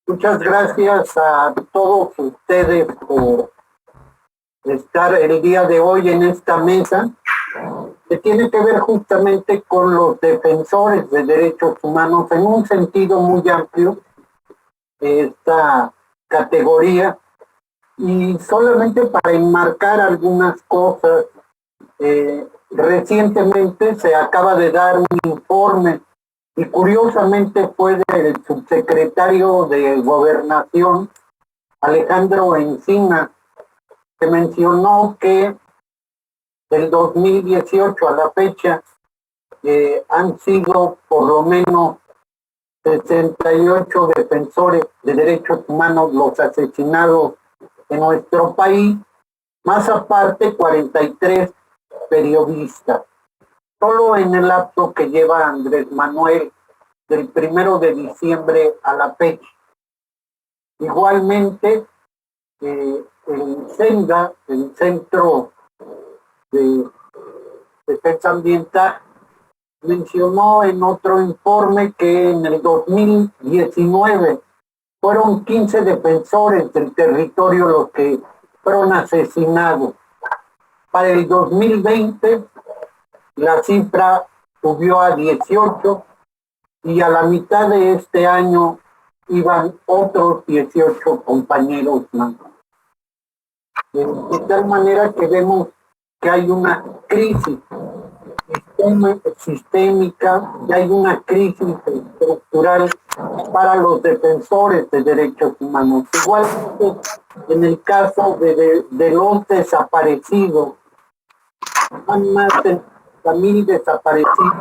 Muchas gracias a todos ustedes por estar el día de hoy en esta mesa, que tiene que ver justamente con los defensores de derechos humanos en un sentido muy amplio, esta categoría, y solamente para enmarcar algunas cosas, recientemente se acaba de dar un informe y curiosamente fue del subsecretario de Gobernación, Alejandro Encina, que mencionó que del 2018 a la fecha han sido por lo menos 68 defensores de derechos humanos los asesinados en nuestro país, más aparte 43 periodistas. Solo en el lapso que lleva Andrés Manuel del 1 de diciembre a la fecha. Igualmente, el CENDA, el Centro de Defensa Ambiental, mencionó en otro informe que en el 2019 fueron 15 defensores del territorio los que fueron asesinados. Para el 2020 la cifra subió a 18 y a la mitad de este año iban otros 18 compañeros más. De tal manera que vemos que hay una crisis sistémica y hay una crisis estructural para los defensores de derechos humanos. Igual en el caso de los desaparecidos, hay más de 1,000 desaparecidos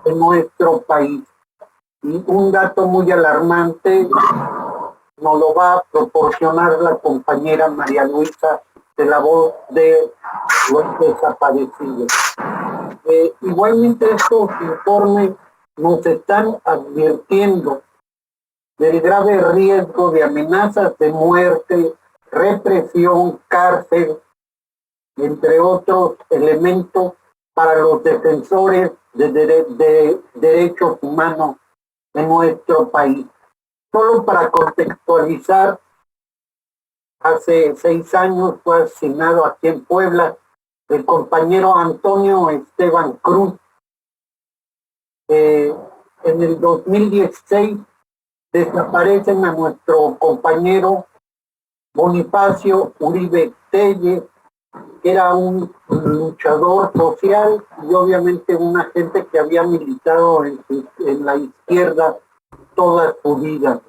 en nuestro país. Y un dato muy alarmante nos lo va a proporcionar la compañera María Luisa de la voz de los desaparecidos. Igualmente estos informes nos están advirtiendo del grave riesgo de amenazas de muerte, represión, cárcel, entre otros elementos para los defensores de derechos humanos en nuestro país. Solo para contextualizar, hace 6 años fue asesinado aquí en Puebla el compañero Antonio Esteban Cruz. En el 2016 desaparecen a nuestro compañero Bonifacio Uribe Telle, que era un luchador social y obviamente una gente que había militado en la izquierda toda su vida.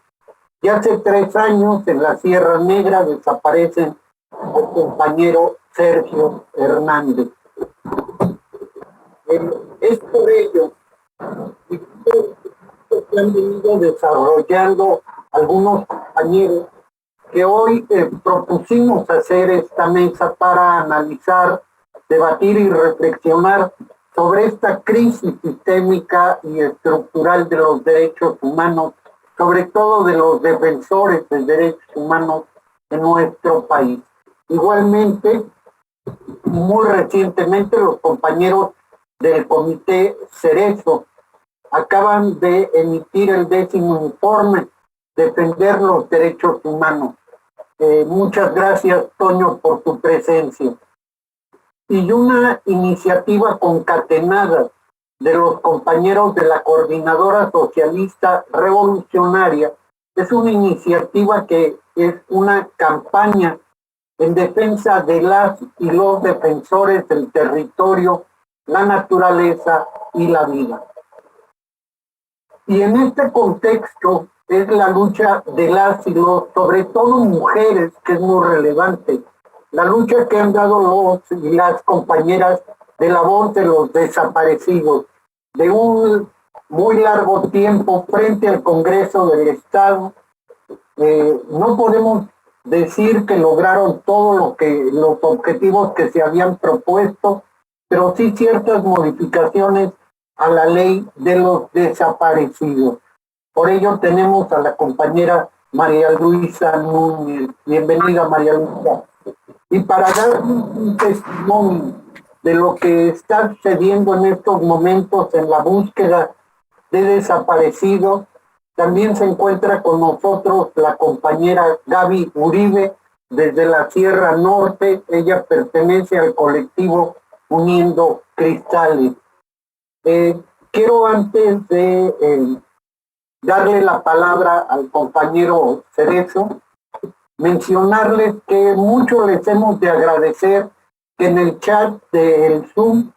Y hace 3 años en la Sierra Negra desaparecen al compañero Sergio Hernández. Es por ello que han venido desarrollando algunos compañeros que hoy propusimos hacer esta mesa para analizar, debatir y reflexionar sobre esta crisis sistémica y estructural de los derechos humanos, sobre todo de los defensores de derechos humanos en nuestro país. Igualmente, muy recientemente los compañeros del Comité Cerezo acaban de emitir el 10º informe, Defender los Derechos Humanos. Muchas gracias, Toño, por tu presencia. Y una iniciativa concatenada de los compañeros de la Coordinadora Socialista Revolucionaria es una iniciativa que es una campaña en defensa de las y los defensores del territorio, la naturaleza y la vida. Y en este contexto es la lucha de las y los, sobre todo mujeres, que es muy relevante, la lucha que han dado los y las compañeras de la voz de los desaparecidos, de un muy largo tiempo frente al Congreso del Estado. No podemos decir que lograron todo los objetivos que se habían propuesto, pero sí ciertas modificaciones a la ley de los desaparecidos. Por ello tenemos a la compañera María Luisa Núñez. Bienvenida, María Luisa. Y para dar un testimonio de lo que está sucediendo en estos momentos en la búsqueda de desaparecidos, También se encuentra con nosotros la compañera Gaby Uribe desde la Sierra Norte. Ella pertenece al colectivo Uniendo Cristales. Quiero antes de darle la palabra al compañero Cerezo, mencionarles que mucho les hemos de agradecer que en el chat del Zoom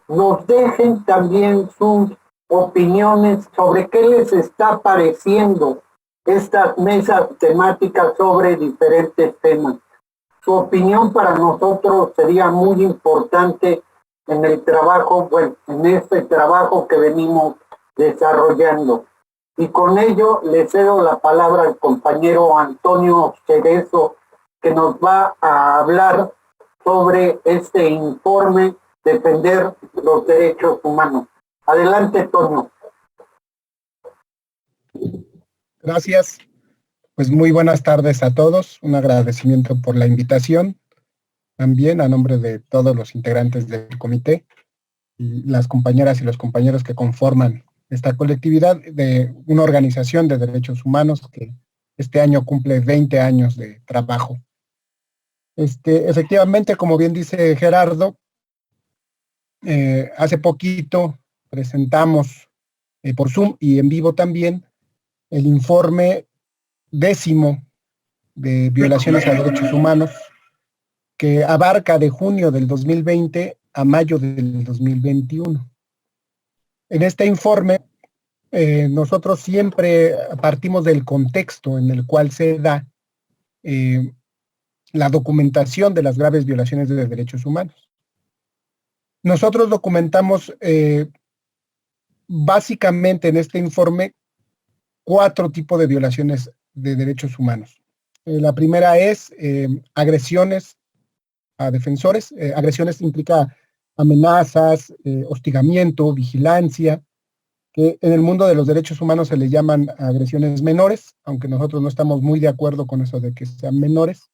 nos dejen también sus opiniones sobre qué les está pareciendo estas mesas temáticas sobre diferentes temas. Su opinión para nosotros sería muy importante en el trabajo, bueno, en este trabajo que venimos desarrollando. Y con ello le cedo la palabra al compañero Antonio Cerezo, que nos va a hablar sobre este informe Defender los Derechos Humanos. Adelante, Toño. Gracias. Pues muy buenas tardes a todos. Un agradecimiento por la invitación. También a nombre de todos los integrantes del comité y las compañeras y los compañeros que conforman esta colectividad de una organización de derechos humanos que este año cumple 20 años de trabajo. Efectivamente, como bien dice Gerardo, hace poquito presentamos por Zoom y en vivo también el informe 10º de violaciones a derechos humanos que abarca de junio del 2020 a mayo del 2021. En este informe, nosotros siempre partimos del contexto en el cual se da la documentación de las graves violaciones de derechos humanos. Nosotros documentamos básicamente en este informe 4 tipos de violaciones de derechos humanos. La primera es agresiones a defensores. Agresiones implica amenazas, hostigamiento, vigilancia, que en el mundo de los derechos humanos se le llaman agresiones menores, aunque nosotros no estamos muy de acuerdo con eso de que sean menores,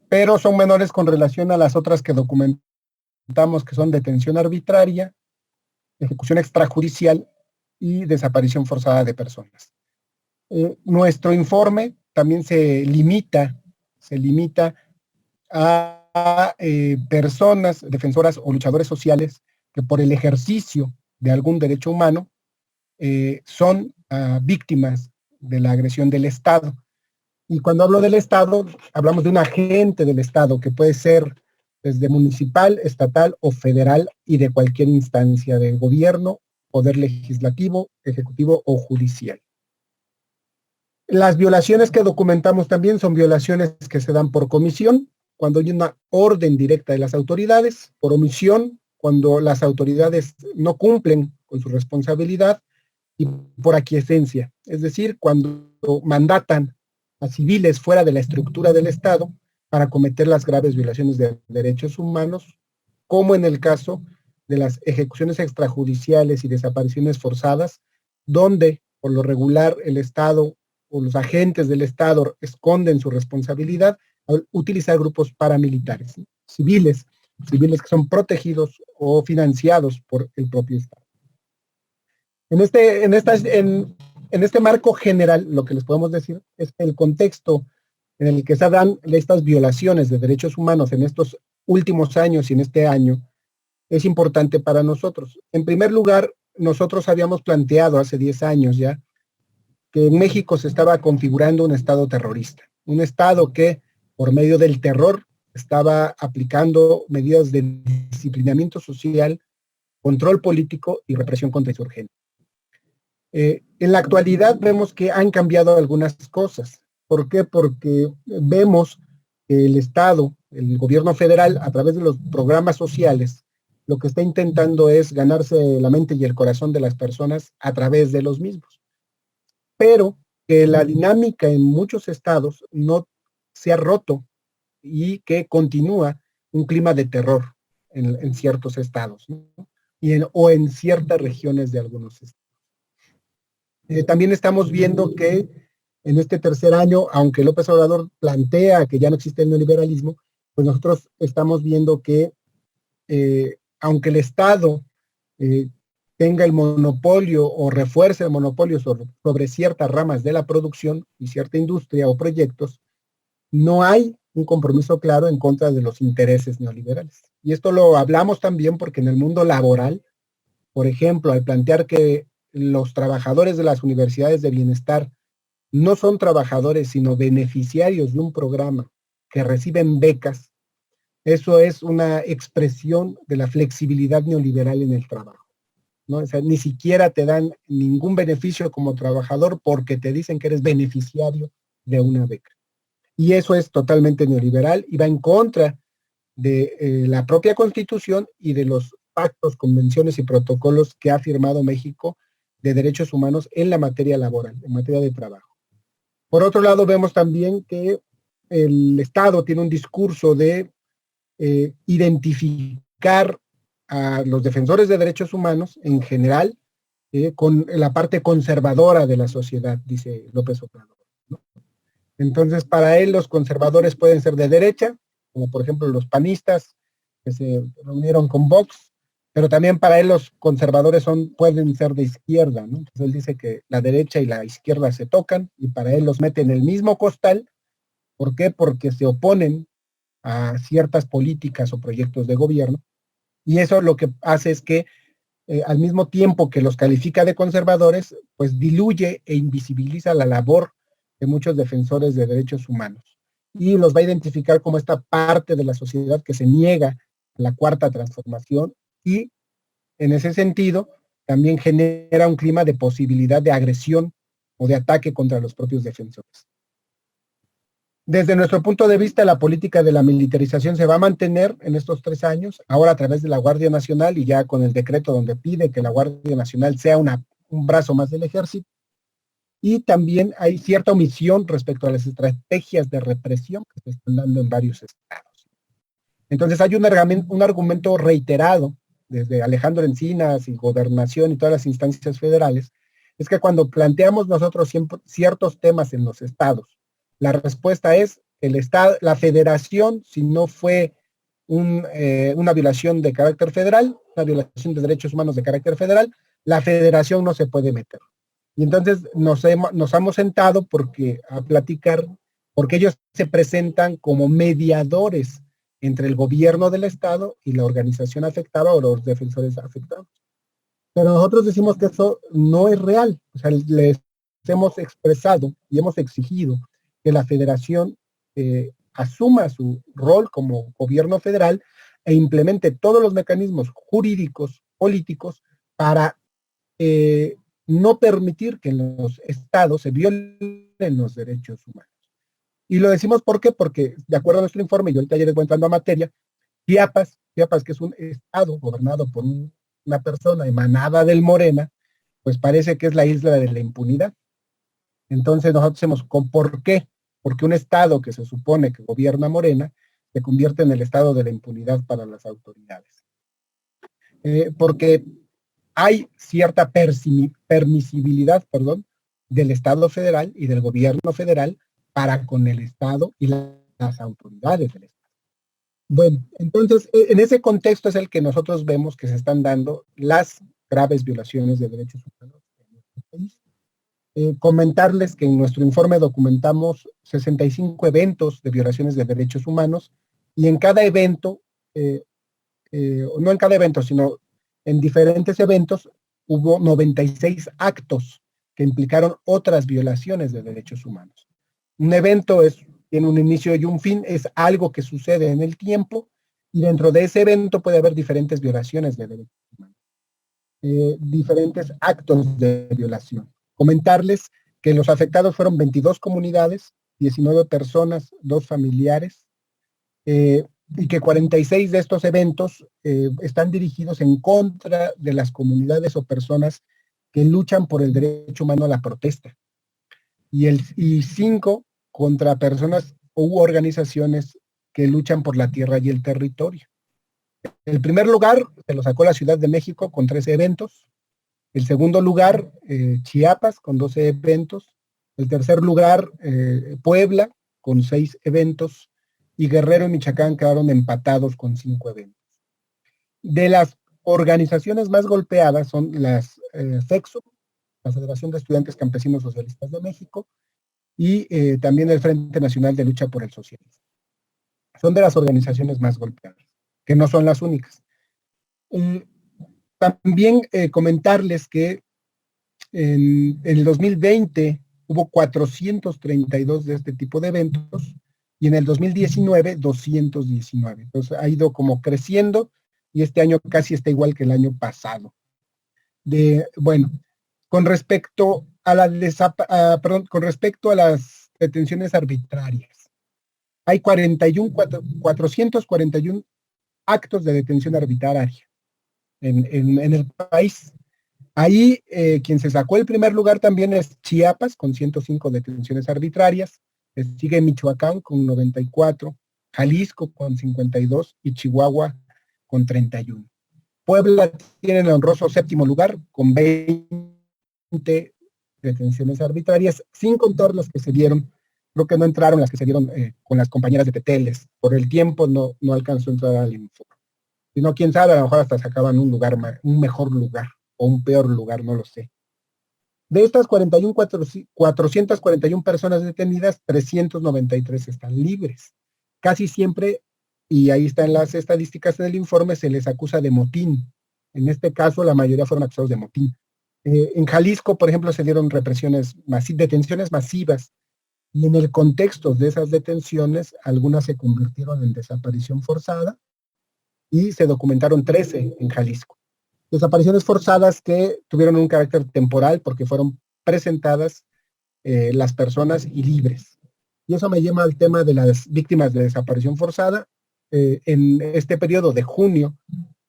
pero son menores con relación a las otras que documentamos, que son detención arbitraria, ejecución extrajudicial y desaparición forzada de personas. Nuestro informe también se limita a personas defensoras o luchadores sociales que por el ejercicio de algún derecho humano son víctimas de la agresión del Estado. Y cuando hablo del Estado, hablamos de un agente del Estado que puede ser desde municipal, estatal o federal y de cualquier instancia del gobierno, poder legislativo, ejecutivo o judicial. Las violaciones que documentamos también son violaciones que se dan por comisión, cuando hay una orden directa de las autoridades, por omisión, cuando las autoridades no cumplen con su responsabilidad, y por aquiescencia, es decir, cuando mandatan a civiles fuera de la estructura del Estado para cometer las graves violaciones de derechos humanos, como en el caso de las ejecuciones extrajudiciales y desapariciones forzadas, donde por lo regular el Estado o los agentes del Estado esconden su responsabilidad al utilizar grupos paramilitares, civiles que son protegidos o financiados por el propio Estado. En este marco general, lo que les podemos decir es que el contexto en el que se dan estas violaciones de derechos humanos en estos últimos años y en este año es importante para nosotros. En primer lugar, nosotros habíamos planteado hace 10 años ya que en México se estaba configurando un Estado terrorista, un Estado que por medio del terror estaba aplicando medidas de disciplinamiento social, control político y represión contra insurgentes. En la actualidad vemos que han cambiado algunas cosas. ¿Por qué? Porque vemos que el Estado, el gobierno federal, a través de los programas sociales, lo que está intentando es ganarse la mente y el corazón de las personas a través de los mismos. Pero que la dinámica en muchos estados no se ha roto y que continúa un clima de terror en ciertos estados, ¿no? O en ciertas regiones de algunos estados. También estamos viendo que en este tercer año, aunque López Obrador plantea que ya no existe el neoliberalismo, pues nosotros estamos viendo que aunque el Estado tenga el monopolio o refuerce el monopolio sobre ciertas ramas de la producción y cierta industria o proyectos, no hay un compromiso claro en contra de los intereses neoliberales. Y esto lo hablamos también porque en el mundo laboral, por ejemplo, al plantear que los trabajadores de las universidades de bienestar no son trabajadores, sino beneficiarios de un programa que reciben becas, eso es una expresión de la flexibilidad neoliberal en el trabajo, ¿no? O sea, ni siquiera te dan ningún beneficio como trabajador porque te dicen que eres beneficiario de una beca. Y eso es totalmente neoliberal y va en contra de la propia Constitución y de los pactos, convenciones y protocolos que ha firmado México de derechos humanos en la materia laboral, en materia de trabajo. Por otro lado, vemos también que el Estado tiene un discurso de identificar a los defensores de derechos humanos en general con la parte conservadora de la sociedad, dice López Obrador, ¿no? Entonces, para él los conservadores pueden ser de derecha, como por ejemplo los panistas que se reunieron con Vox, pero también para él los conservadores pueden ser de izquierda, ¿no? Entonces él dice que la derecha y la izquierda se tocan y para él los mete en el mismo costal. ¿Por qué? Porque se oponen a ciertas políticas o proyectos de gobierno y eso lo que hace es que al mismo tiempo que los califica de conservadores, pues diluye e invisibiliza la labor de muchos defensores de derechos humanos y los va a identificar como esta parte de la sociedad que se niega a la cuarta transformación y en ese sentido también genera un clima de posibilidad de agresión o de ataque contra los propios defensores. Desde nuestro punto de vista, la política de la militarización se va a mantener en estos 3 años, ahora a través de la Guardia Nacional y ya con el decreto donde pide que la Guardia Nacional sea un brazo más del ejército. Y también hay cierta omisión respecto a las estrategias de represión que se están dando en varios estados. Entonces hay un argumento reiterado desde Alejandro Encinas y Gobernación y todas las instancias federales, es que cuando planteamos nosotros ciertos temas en los estados, la respuesta es la federación, si no fue una violación de carácter federal, una violación de derechos humanos de carácter federal, la federación no se puede meter. Y entonces nos hemos sentado a platicar, porque ellos se presentan como mediadores entre el gobierno del estado y la organización afectada o los defensores afectados. Pero nosotros decimos que eso no es real. O sea, les hemos expresado y hemos exigido que la federación asuma su rol como gobierno federal e implemente todos los mecanismos jurídicos, políticos, para no permitir que en los estados se violen los derechos humanos. Y lo decimos ¿por qué? Porque de acuerdo a nuestro informe, y ahorita ya les voy entrando a materia, Chiapas, que es un estado gobernado por una persona emanada del Morena, pues parece que es la isla de la impunidad. Entonces nosotros decimos, ¿por qué? Porque un estado que se supone que gobierna Morena se convierte en el estado de la impunidad para las autoridades. Porque hay cierta permisibilidad, del Estado federal y del gobierno federal para con el Estado y las autoridades del Estado. Bueno, entonces, en ese contexto es el que nosotros vemos que se están dando las graves violaciones de derechos humanos en nuestro país. Comentarles que en nuestro informe documentamos 65 eventos de violaciones de derechos humanos y en cada evento, no en cada evento, sino en diferentes eventos, hubo 96 actos que implicaron otras violaciones de derechos humanos. Un evento tiene un inicio y un fin, es algo que sucede en el tiempo y dentro de ese evento puede haber diferentes violaciones de derechos humanos, diferentes actos de violación. Comentarles que los afectados fueron 22 comunidades, 19 personas, 2 familiares, y que 46 de estos eventos están dirigidos en contra de las comunidades o personas que luchan por el derecho humano a la protesta. Y 5 contra personas u organizaciones que luchan por la tierra y el territorio. El primer lugar se lo sacó la Ciudad de México con 13 eventos. El segundo lugar, Chiapas, con 12 eventos. El tercer lugar, Puebla, con 6 eventos. Y Guerrero y Michoacán quedaron empatados con 5 eventos. De las organizaciones más golpeadas son las FEXO, la Federación de Estudiantes Campesinos Socialistas de México, y también el Frente Nacional de Lucha por el Socialismo. Son de las organizaciones más golpeadas, que no son las únicas. También comentarles que en el 2020 hubo 432 de este tipo de eventos, y en el 2019, 219. Entonces ha ido como creciendo, y este año casi está igual que el año pasado. Bueno, con respecto a con respecto a las detenciones arbitrarias, hay 441 actos de detención arbitraria en el país. Ahí quien se sacó el primer lugar también es Chiapas, con 105 detenciones arbitrarias. Sigue Michoacán con 94, Jalisco con 52 y Chihuahua con 31. Puebla tiene el honroso séptimo lugar con 20 detenciones arbitrarias, sin contar las que se dieron. Creo que no entraron las que se dieron con las compañeras de Teteles. Por el tiempo no alcanzó a entrar al informe. Si no, quién sabe, a lo mejor hasta sacaban un mejor lugar o un peor lugar, no lo sé. De estas 441 personas detenidas, 393 están libres. Casi siempre, y ahí están las estadísticas del informe, se les acusa de motín. En este caso, la mayoría fueron acusados de motín. En Jalisco, por ejemplo, se dieron detenciones masivas, y en el contexto de esas detenciones, algunas se convirtieron en desaparición forzada, y se documentaron 13 en Jalisco. Desapariciones forzadas que tuvieron un carácter temporal porque fueron presentadas las personas y libres. Y eso me lleva al tema de las víctimas de desaparición forzada. En este periodo de junio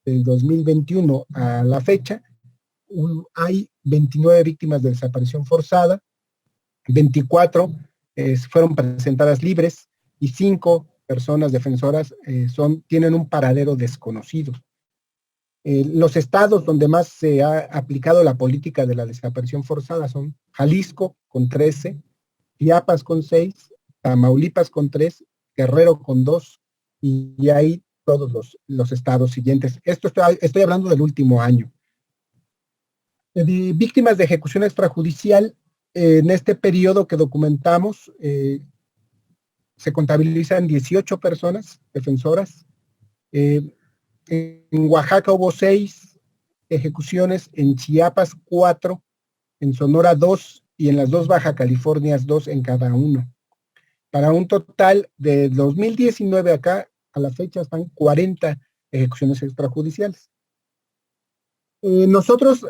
del 2021 a la fecha, hay 29 víctimas de desaparición forzada, 24 fueron presentadas libres, y 5 personas defensoras tienen un paradero desconocido. Los estados donde más se ha aplicado la política de la desaparición forzada son Jalisco con 13, Chiapas con 6, Tamaulipas con 3, Guerrero con 2, y ahí todos los estados siguientes. Estoy hablando del último año. De víctimas de ejecución extrajudicial, en este periodo que documentamos, se contabilizan 18 personas defensoras. En Oaxaca hubo 6 ejecuciones, en Chiapas 4, en Sonora 2, y en las 2 Baja Californias 2 en cada uno. Para un total de 2019 acá, a la fecha están 40 ejecuciones extrajudiciales. Nosotros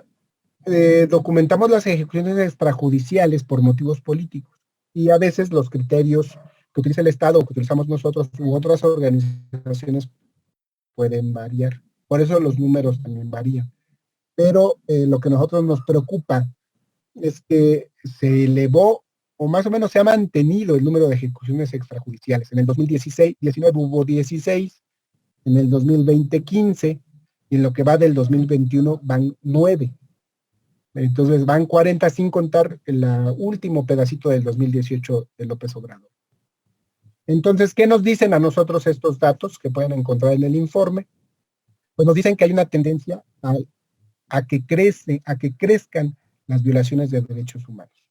documentamos las ejecuciones extrajudiciales por motivos políticos, y a veces los criterios que utiliza el Estado o que utilizamos nosotros u otras organizaciones pueden variar. Por eso los números también varían. Pero lo que a nosotros nos preocupa es que se elevó, o más o menos se ha mantenido, el número de ejecuciones extrajudiciales. En el 2019 hubo 16, en el 2020 15, y en lo que va del 2021 van 9. Entonces van 40 sin contar el último pedacito del 2018 de López Obrador. Entonces, ¿qué nos dicen a nosotros estos datos que pueden encontrar en el informe? Pues nos dicen que hay una tendencia a que crezcan las violaciones de derechos humanos.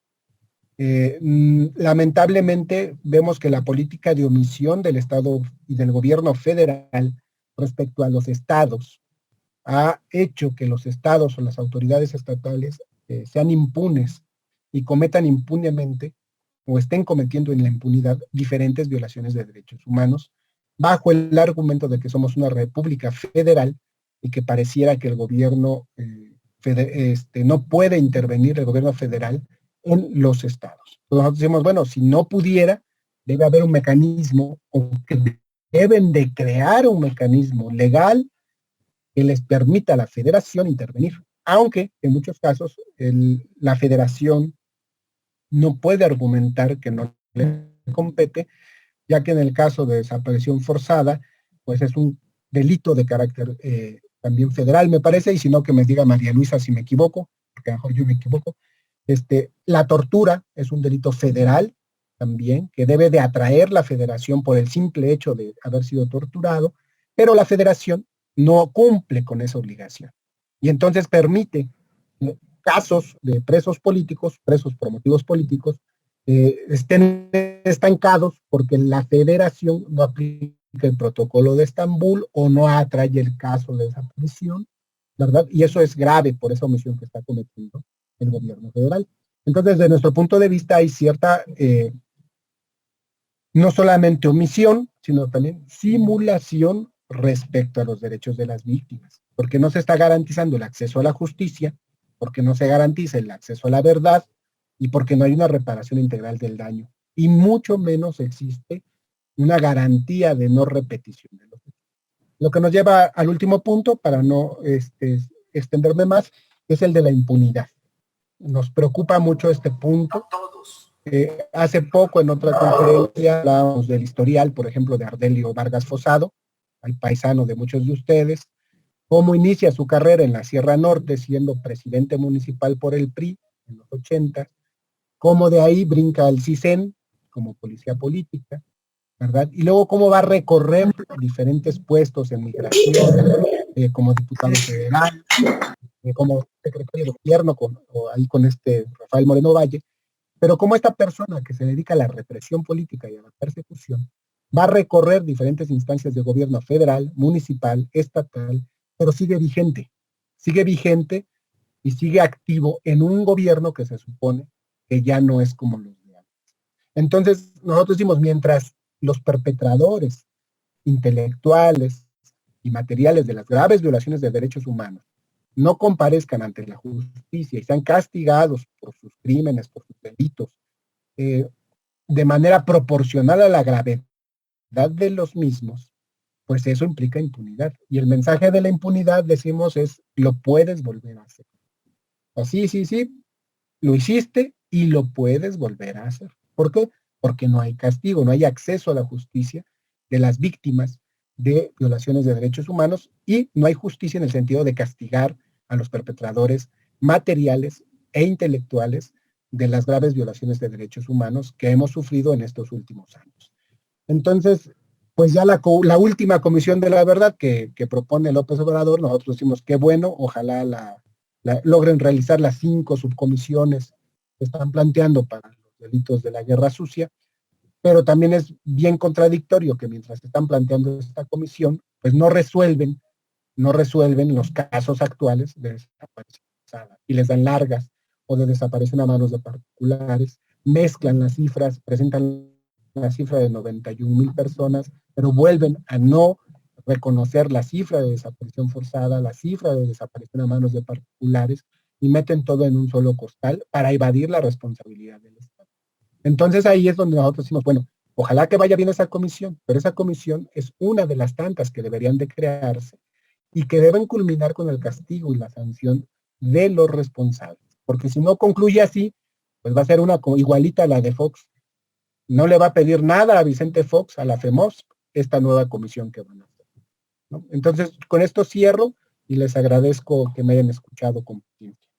Lamentablemente vemos que la política de omisión del Estado y del gobierno federal respecto a los estados ha hecho que los estados o las autoridades estatales sean impunes y cometan impunemente o estén cometiendo en la impunidad diferentes violaciones de derechos humanos bajo el argumento de que somos una república federal y que pareciera que el gobierno no puede intervenir, el gobierno federal, en los estados. Entonces nosotros decimos, bueno, si no pudiera, debe haber un mecanismo, o que deben de crear un mecanismo legal que les permita a la federación intervenir, aunque en muchos casos la federación no puede argumentar que no le compete, ya que en el caso de desaparición forzada, pues es un delito de carácter también federal, me parece, y si no, que me diga María Luisa si me equivoco, porque a lo mejor yo me equivoco. La tortura es un delito federal también, que debe de atraer la federación por el simple hecho de haber sido torturado, pero la federación no cumple con esa obligación. Y entonces permite casos de presos políticos, presos por motivos políticos, estén estancados porque la federación no aplica el protocolo de Estambul o no atrae el caso de desaparición, ¿verdad? Y eso es grave por esa omisión que está cometiendo el gobierno federal. Entonces, desde nuestro punto de vista hay cierta, no solamente omisión, sino también simulación respecto a los derechos de las víctimas, porque no se está garantizando el acceso a la justicia, porque no se garantiza el acceso a la verdad y porque no hay una reparación integral del daño. Y mucho menos existe una garantía de no repetición de los hechos. Lo que nos lleva al último punto, para no extenderme más, es el de la impunidad. Nos preocupa mucho este punto. Hace poco en otra conferencia hablábamos del historial, por ejemplo, de Ardelio Vargas Fosado, al paisano de muchos de ustedes, cómo inicia su carrera en la Sierra Norte siendo presidente municipal por el PRI en los 80, cómo de ahí brinca al CISEN como policía política, ¿verdad? Y luego cómo va a recorrer diferentes puestos en migración, como diputado federal, como secretario de gobierno, ahí con Rafael Moreno Valle, pero como esta persona que se dedica a la represión política y a la persecución va a recorrer diferentes instancias de gobierno federal, municipal, estatal, pero sigue vigente y sigue activo en un gobierno que se supone que ya no es como los de antes. Entonces, nosotros decimos, mientras los perpetradores intelectuales y materiales de las graves violaciones de derechos humanos no comparezcan ante la justicia y sean castigados por sus crímenes, por sus delitos, de manera proporcional a la gravedad de los mismos, pues eso implica impunidad. Y el mensaje de la impunidad, decimos, es, lo puedes volver a hacer. Así, sí, lo hiciste y lo puedes volver a hacer. ¿Por qué? Porque no hay castigo, no hay acceso a la justicia de las víctimas de violaciones de derechos humanos y no hay justicia en el sentido de castigar a los perpetradores materiales e intelectuales de las graves violaciones de derechos humanos que hemos sufrido en estos últimos años. Entonces, pues ya la última comisión de la verdad que propone López Obrador, nosotros decimos que bueno, ojalá logren realizar las 5 subcomisiones que están planteando para los delitos de la guerra sucia, pero también es bien contradictorio que mientras están planteando esta comisión, pues no resuelven los casos actuales de desaparición y les dan largas o de desaparición a manos de particulares, mezclan las cifras, presentan la cifra de 91,000 personas, pero vuelven a no reconocer la cifra de desaparición forzada, la cifra de desaparición a manos de particulares, y meten todo en un solo costal para evadir la responsabilidad del Estado. Entonces ahí es donde nosotros decimos, bueno, ojalá que vaya bien esa comisión, pero esa comisión es una de las tantas que deberían de crearse y que deben culminar con el castigo y la sanción de los responsables. Porque si no concluye así, pues va a ser una igualita a la de Fox. No le va a pedir nada a Vicente Fox, a la FEMOS, esta nueva comisión que van a hacer, ¿no? Entonces, con esto cierro y les agradezco que me hayan escuchado con paciencia.